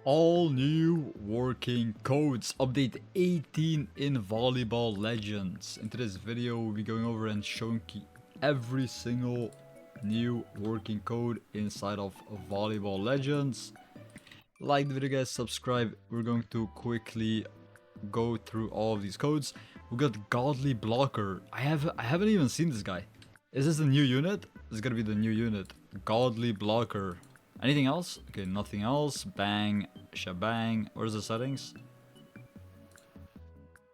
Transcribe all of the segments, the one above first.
All new working codes. Update 18 in Volleyball Legends. In today's video, we'll be going over and showing every single new working code inside of Volleyball Legends. Like the video, guys, subscribe. We're going to quickly go through all of these codes. We got Godly Blocker. I haven't even seen this guy. Is this the new unit? This is gonna be the new unit. Godly Blocker. Anything else? Okay, nothing else. Bang, shabang. Where's the settings?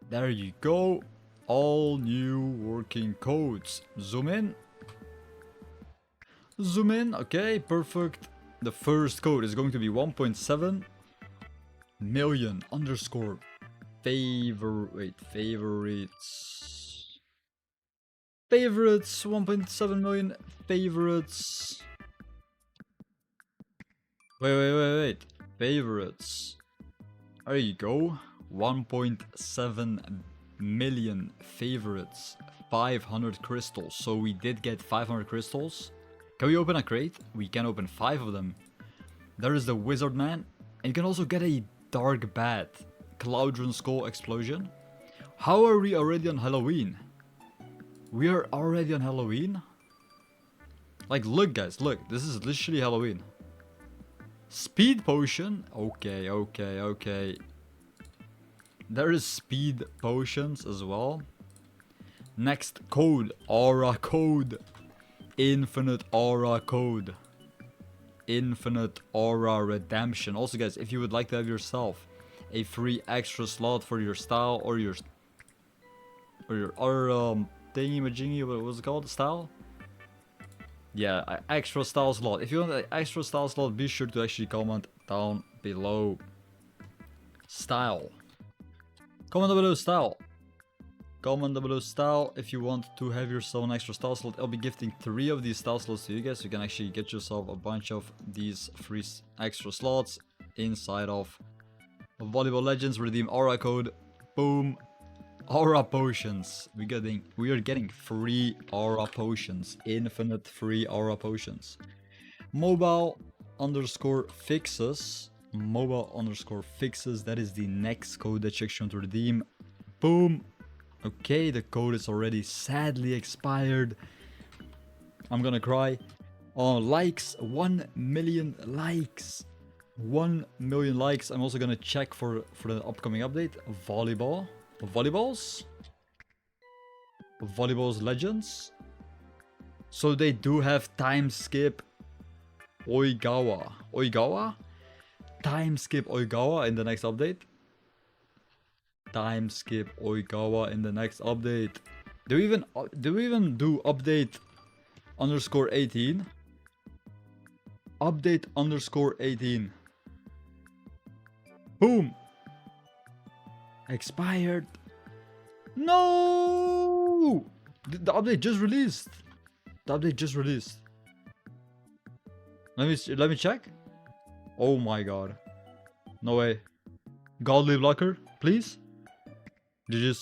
There you go. All new working codes. Zoom in. Zoom in. Okay, perfect. The first code is going to be 1.7 million underscore favorites. Favorites. 1.7 million favorites. Wait. Favorites. There you go. 1.7 million favorites. 500 crystals. So we did get 500 crystals. Can we open a crate? We can open 5 of them. There is the Wizard Man. And you can also get a Dark Bat. Cloudron Skull Explosion. How are we already on Halloween? We are already on Halloween? Like, look, guys. Look. This is literally Halloween. Speed Potion. Okay. There is Speed Potions as well. Next code. Aura Code. Infinite Aura Code. Infinite Aura Redemption. Also, guys, if you would like to have yourself a free extra slot for your style or your other thingy-majingy, what was it called? Style? Yeah, extra style slot. If you want an extra style slot, be sure to actually comment down below. Style. Comment down below style. Comment down below style if you want to have yourself an extra style slot. I'll be gifting 3 of these style slots to you guys. So you can actually get yourself a bunch of these free extra slots inside of Volleyball Legends. Redeem Aura Code. Boom. Aura Potions. We are getting free Aura Potions. Infinite free Aura Potions. Mobile underscore fixes. Mobile underscore fixes. That is the next code that you actually want to redeem. Boom. Okay, the code is already sadly expired. I'm gonna cry. Likes. 1 million likes. 1 million likes. I'm also gonna check for the upcoming update. Volleyball. Volleyballs Legends. So they do have time skip Oigawa time skip Oigawa in the next update. Time skip Oigawa in the next update. Do we even do update underscore 18? Update underscore 18. Boom. Expired. No! The update just released. Let me check. Oh my god. No way. Godly Blocker, please. GG's.